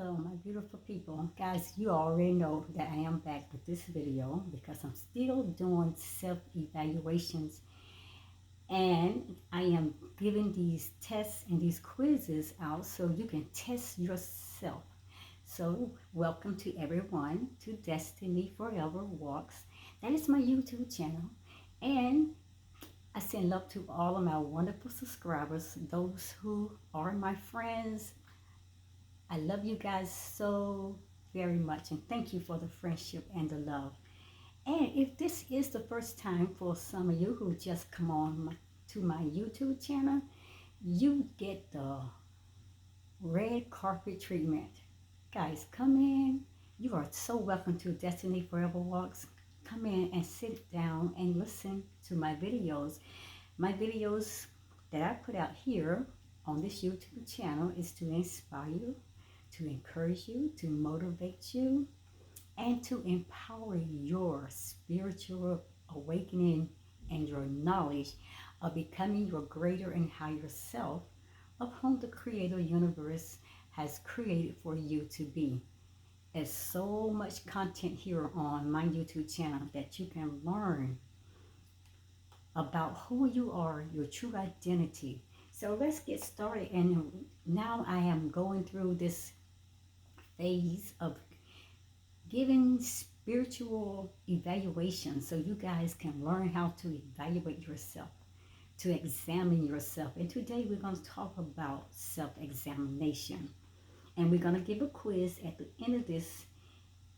Hello, my beautiful people. Guys, you already know that I am back with this video because I'm still doing self-evaluations and I am giving these tests and these quizzes out so you can test yourself. So, welcome to everyone to Destiny Forever Walks. That is my YouTube channel. And I send love to all of my wonderful subscribers, those who are my friends. I love you guys so very much and thank you for the friendship and the love. And if this is the first time for some of you who just come on to my YouTube channel, you get the red carpet treatment. Guys, come in. You are so welcome to Destiny Forever Walks. Come in and sit down and listen to my videos. My videos that I put out here on this YouTube channel is to inspire you, to encourage you, to motivate you, and to empower your spiritual awakening and your knowledge of becoming your greater and higher self of whom the Creator Universe has created for you to be. There's so much content here on my YouTube channel that you can learn about who you are, your true identity. So let's get started. And now I am going through this phase of giving spiritual evaluation so you guys can learn how to evaluate yourself, to examine yourself. And today we're going to talk about self-examination. And we're going to give a quiz at the end of this.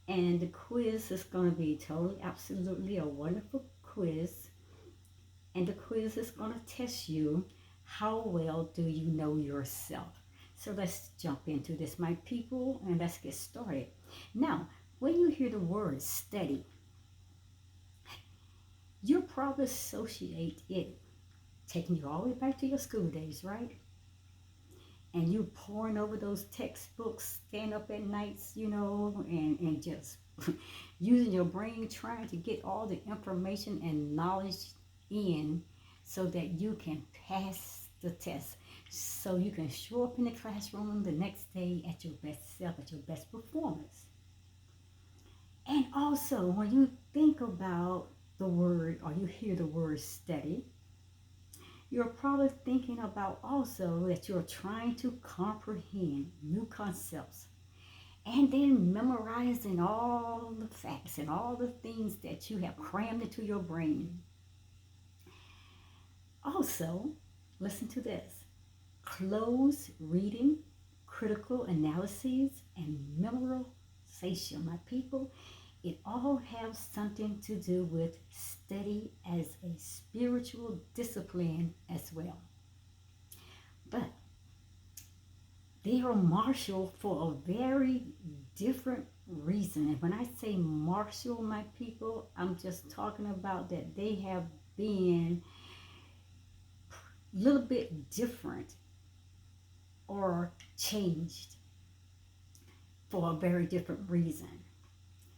And the quiz is going to be totally, absolutely a wonderful quiz. And the quiz is going to test you, how well do you know yourself? So let's jump into this, my people, and let's get started. Now, when you hear the word study, you probably associate it taking you all the way back to your school days, right? And you pouring over those textbooks, staying up at nights, and just using your brain trying to get all the information and knowledge in so that you can pass the test, so you can show up in the classroom the next day at your best self, at your best performance. And also, when you think about the word, or you hear the word study, you're probably thinking about also that you're trying to comprehend new concepts and then memorizing all the facts and all the things that you have crammed into your brain. Also, listen to this: close reading, critical analysis, and memorization, my people. It all has something to do with study as a spiritual discipline as well. But they are martial for a very different reason. And when I say martial, my people, I'm just talking about that they have been a little bit different or changed for a very different reason.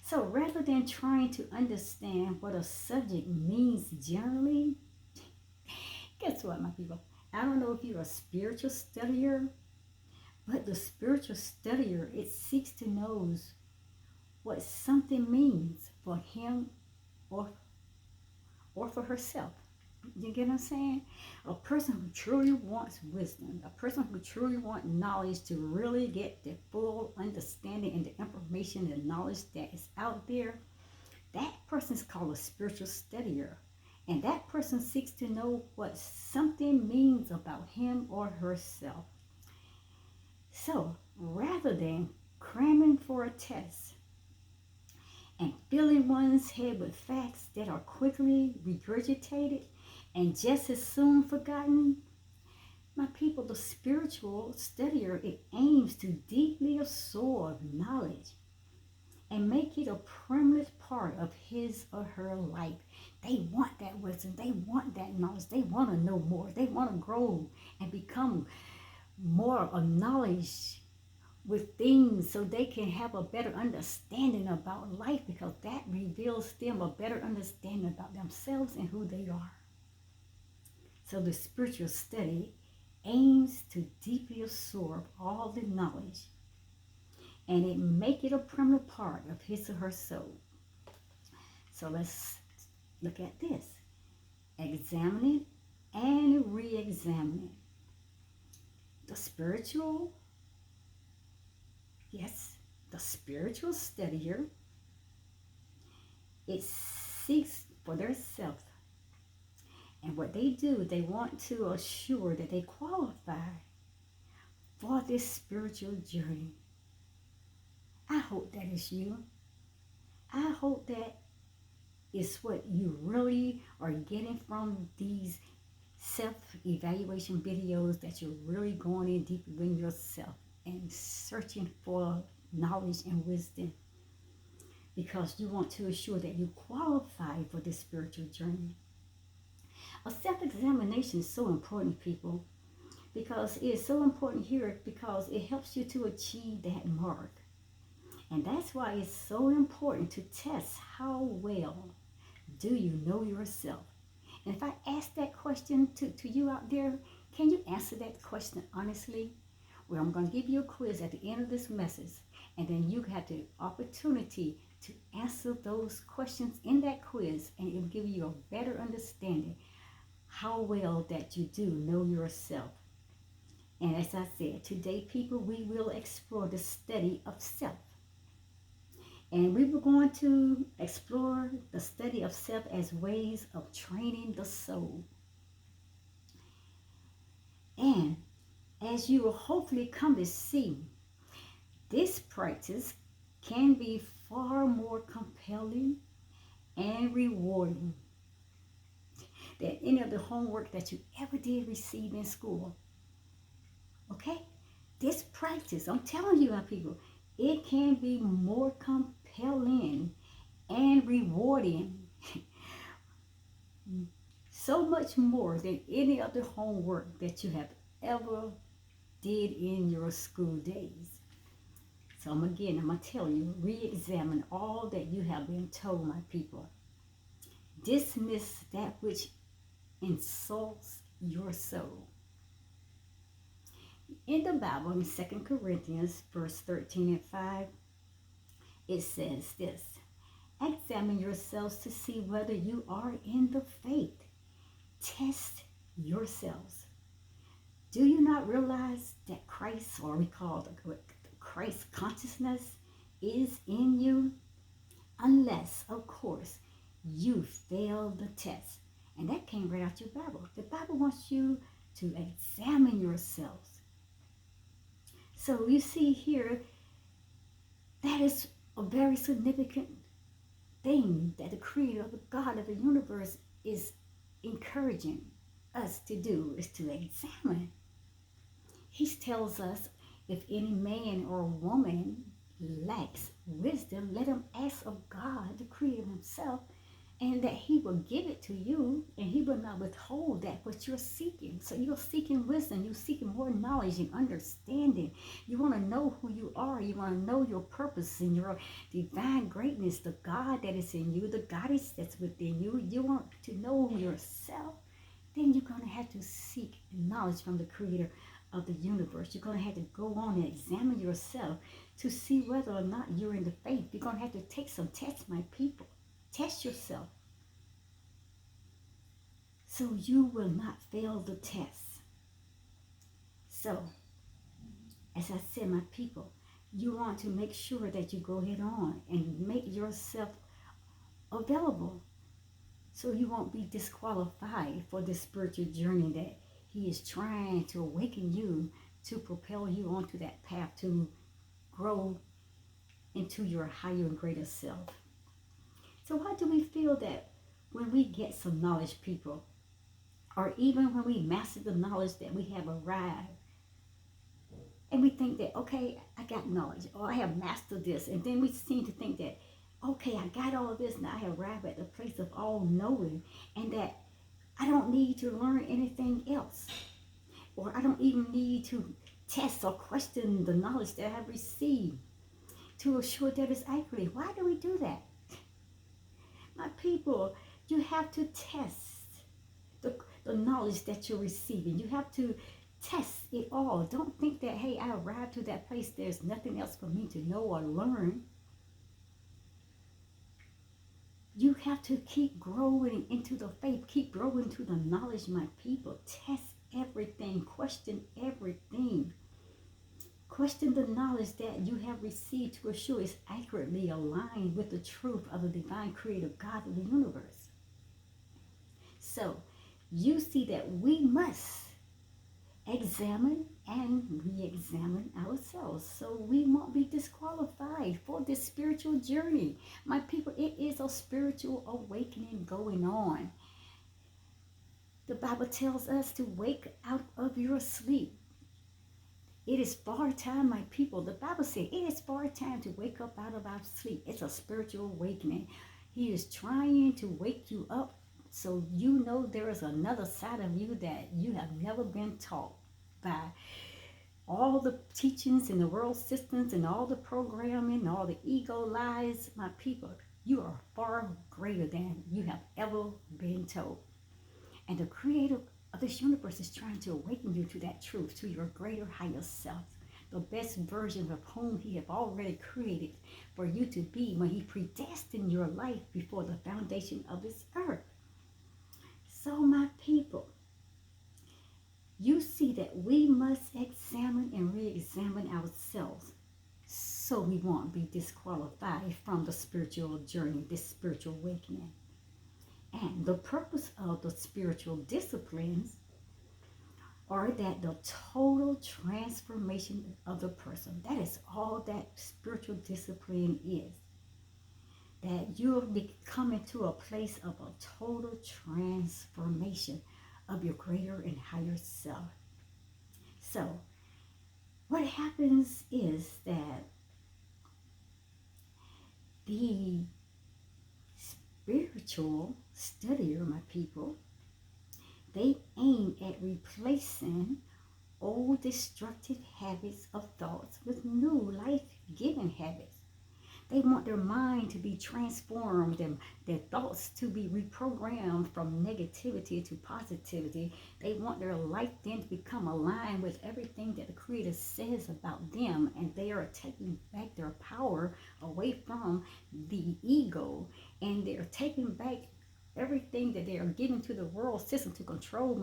So rather than trying to understand what a subject means generally, guess what, my people? I don't know if you're a spiritual studier, but the spiritual studier, it seeks to know what something means for him or for herself. You get what I'm saying? A person who truly wants wisdom, a person who truly wants knowledge to really get the full understanding and the information and knowledge that is out there, that person is called a spiritual studier. And that person seeks to know what something means about him or herself. So rather than cramming for a test and filling one's head with facts that are quickly regurgitated and just as soon forgotten, my people, the spiritual studier, it aims to deeply absorb knowledge and make it a permanent part of his or her life. They want that wisdom. They want that knowledge. They want to know more. They want to grow and become more of knowledge with things so they can have a better understanding about life, because that reveals them a better understanding about themselves and who they are. So the spiritual study aims to deeply absorb all the knowledge and it make it a permanent part of his or her soul. So let's look at this. Examine it and re-examine it. The spiritual, yes, the spiritual studier, it seeks for their self. And what they do, they want to assure that they qualify for this spiritual journey. I hope that is you. I hope that is what you really are getting from these self-evaluation videos, that you're really going in deeper in yourself and searching for knowledge and wisdom, because you want to assure that you qualify for this spiritual journey. A self-examination is so important, people, because it is so important here because it helps you to achieve that mark. And that's why it's so important to test how well do you know yourself. And if I ask that question to you out there, can you answer that question honestly? Well, I'm going to give you a quiz at the end of this message, and then you have the opportunity to answer those questions in that quiz, and it will give you a better understanding how well that you do know yourself. And as I said, today, people, we will explore the study of self. And we were going to explore the study of self as ways of training the soul. And as you will hopefully come to see, this practice can be far more compelling and rewarding than any of the homework that you ever did receive in school. Okay? This practice, I'm telling you, my people, it can be more compelling and rewarding, so much more than any other homework that you have ever did in your school days. So I'm going to tell you, re-examine all that you have been told, my people. Dismiss that which insults your soul. In the Bible, in 2 Corinthians, verse 13 and 5, it says this: examine yourselves to see whether you are in the faith. Test yourselves. Do you not realize that Christ, or we call the Christ consciousness, is in you? Unless, of course, you fail the test. And that came right out your Bible. The Bible wants you to examine yourselves. So you see here, that is a very significant thing that the Creator, the God of the universe, is encouraging us to do, is to examine. He tells us, if any man or woman lacks wisdom, let him ask of God, the Creator himself, and that he will give it to you, and he will not withhold that what you're seeking. So you're seeking wisdom, you're seeking more knowledge and understanding. You want to know who you are, you want to know your purpose and your divine greatness, the God that is in you, the goddess that's within you. You want to know yourself, then you're going to have to seek knowledge from the Creator of the universe. You're going to have to go on and examine yourself to see whether or not you're in the faith. You're going to have to take some tests, my people. Test yourself so you will not fail the test. So, as I said, my people, you want to make sure that you go ahead on and make yourself available so you won't be disqualified for this spiritual journey that He is trying to awaken you to propel you onto that path to grow into your higher and greater self. So why do we feel that when we get some knowledge, people, or even when we master the knowledge that we have arrived, and we think that, okay, I got knowledge, or I have mastered this, and then we seem to think that, okay, I got all of this, now I have arrived at the place of all knowing, and that I don't need to learn anything else, or I don't even need to test or question the knowledge that I've received to assure that it's accurate. Why do we do that? My people, you have to test the knowledge that you're receiving. You have to Test it all. Don't think that, hey, I arrived to that place. There's nothing else for me to know or learn. You have to keep growing into the faith. Keep growing to the knowledge, my people. Test everything. Question everything. Question the knowledge that you have received to assure is accurately aligned with the truth of the divine creator God of the universe. So you see that we must examine and re-examine ourselves so we won't be disqualified for this spiritual journey. My people, it is a spiritual awakening going on. The Bible tells us to wake out of your sleep. It is far time, my people. The Bible says it is far time to wake up out of our sleep. It's a spiritual awakening. He is trying to wake you up so you know there is another side of you that you have never been taught by all the teachings in the world systems and all the programming, all the ego lies. My people, you are far greater than you have ever been told. And the creator of this universe is trying to awaken you to that truth, to your greater higher self, the best version of whom he have already created for you to be when he predestined your life before the foundation of this earth. So my people, you see that we must examine and re-examine ourselves so we won't be disqualified from the spiritual journey, this spiritual awakening. And the purpose of the spiritual disciplines are that the total transformation of the person. That is all that spiritual discipline is. That you'll be coming to a place of a total transformation of your greater and higher self. So, what happens is that the spiritual studier, my people, they aim at replacing old destructive habits of thoughts with new life-giving habits. They want their mind to be transformed and their thoughts to be reprogrammed from negativity to positivity. They want their life then to become aligned with everything that the Creator says about them, and they are taking back their power away from the ego, and they're taking back everything that they are giving to the world system to control, to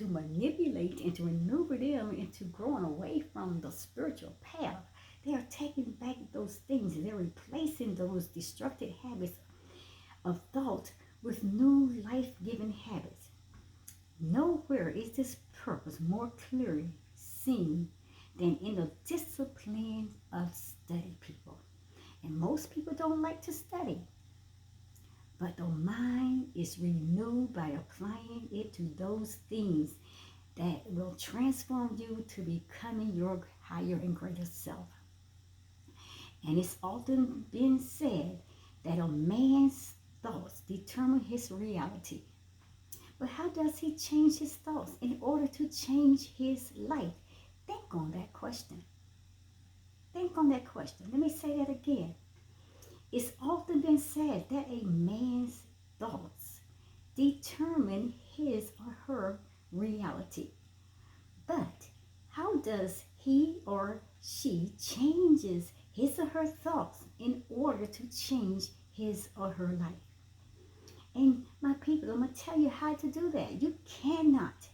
manipulate and to maneuver them into growing away from the spiritual path. They are taking back those things. They're replacing those destructive habits of thought with new life-giving habits. Nowhere is this purpose more clearly seen than in the discipline of study, people. And most people don't like to study. But the mind is renewed by applying it to those things that will transform you to becoming your higher and greater self. And it's often been said that a man's thoughts determine his reality. But how does he change his thoughts in order to change his life? Think on that question. Think on that question. Let me say that again. It's often been said that a man's thoughts determine his or her reality. But how does he or she changes his or her thoughts in order to change his or her life? And my people, I'm going to tell you how to do that. You cannot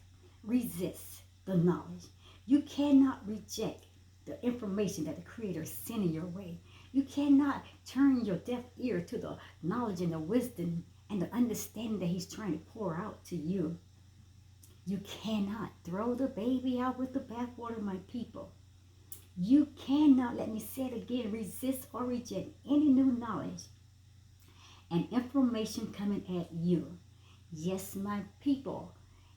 resist the knowledge. You cannot reject the information that the Creator is sending your way. You cannot turn your deaf ear to the knowledge and the wisdom and the understanding that he's trying to pour out to you. You cannot throw the baby out with the bathwater, my people. You cannot, let me say it again, resist or reject any new knowledge and information coming at you. Yes, my people,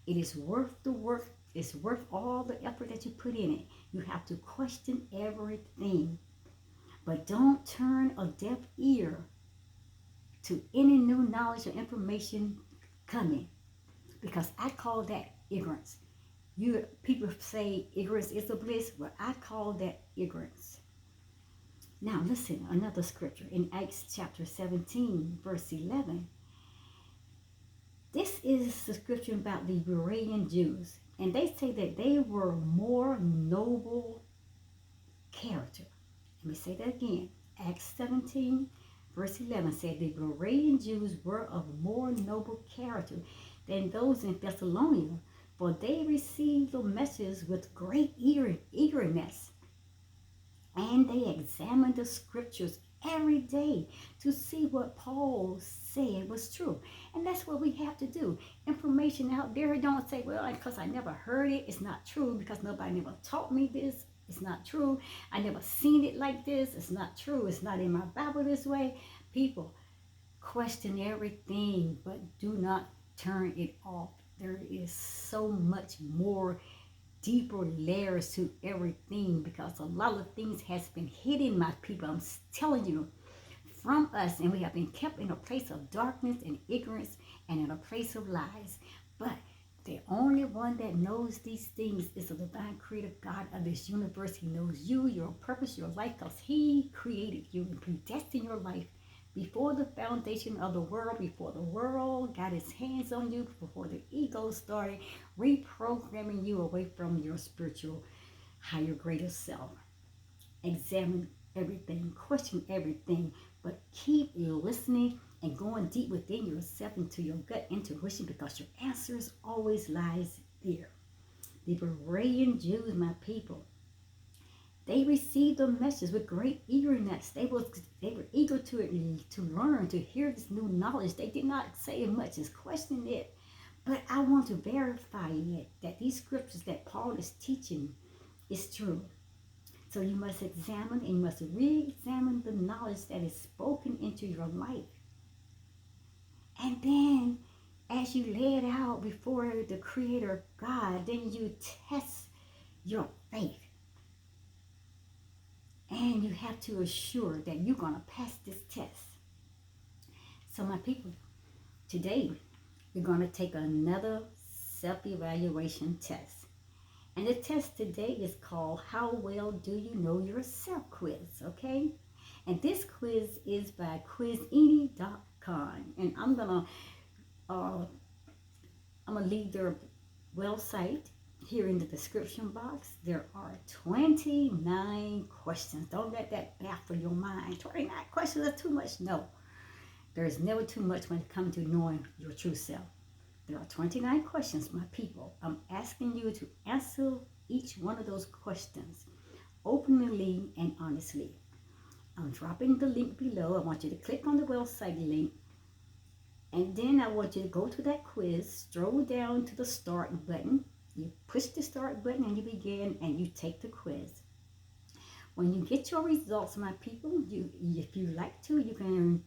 it is worth the work. It's worth all the effort that you put in it. You have to question everything. But don't turn a deaf ear to any new knowledge or information coming, because I call that ignorance. People say ignorance is a bliss, but I call that ignorance. Now listen, another scripture in Acts chapter 17, verse 11. This is the scripture about the Berean Jews, and they say that they were more noble character. Let me say that again. Acts 17, verse 11 said the Berean Jews were of more noble character than those in Thessalonica, for they received the message with great eagerness, and they examined the scriptures every day to see what Paul said was true. And that's what we have to do. Information out there, don't say, well, because I never heard it, it's not true, because nobody never taught me this, it's not true. I never seen it like this, it's not true. It's not in my Bible this way. People, question everything, but do not turn it off. There is so much more deeper layers to everything, because a lot of things has been hidden, my people. I'm telling you, from us, and we have been kept in a place of darkness and ignorance and in a place of lies. But the only one that knows these things is the divine creator God of this universe. He knows you, your purpose, your life, because he created you and predestined your life before the foundation of the world, before the world got its hands on you, before the ego started reprogramming you away from your spiritual, higher, greater self. Examine everything, question everything, but keep listening and going deep within yourself into your gut intuition, because your answers always lies there. The Berean Jews, my people, they received the message with great eagerness. They were eager to learn, to hear this new knowledge. They did not say much as question it, but I want to verify it, that these scriptures that Paul is teaching is true. So you must examine and you must re-examine the knowledge that is spoken into your life. And then as you lay it out before the Creator God, then you test your faith. And you have to assure that you're going to pass this test. So my people, today we're going to take another self-evaluation test. And the test today is called How Well Do You Know Yourself quiz, okay? And this quiz is by quizini.com. And I'm gonna leave their website here in the description box. There are 29 questions. Don't let that baffle your mind. 29 questions are too much. No, there's never too much when it comes to knowing your true self. There are 29 questions, my people. I'm asking you to answer each one of those questions openly and honestly. I'm dropping the link below. I want you to click on the website link, and then I want you to go to that quiz, scroll down to the start button. You push the start button and you begin and you take the quiz. When you get your results, my people, if you like to, you can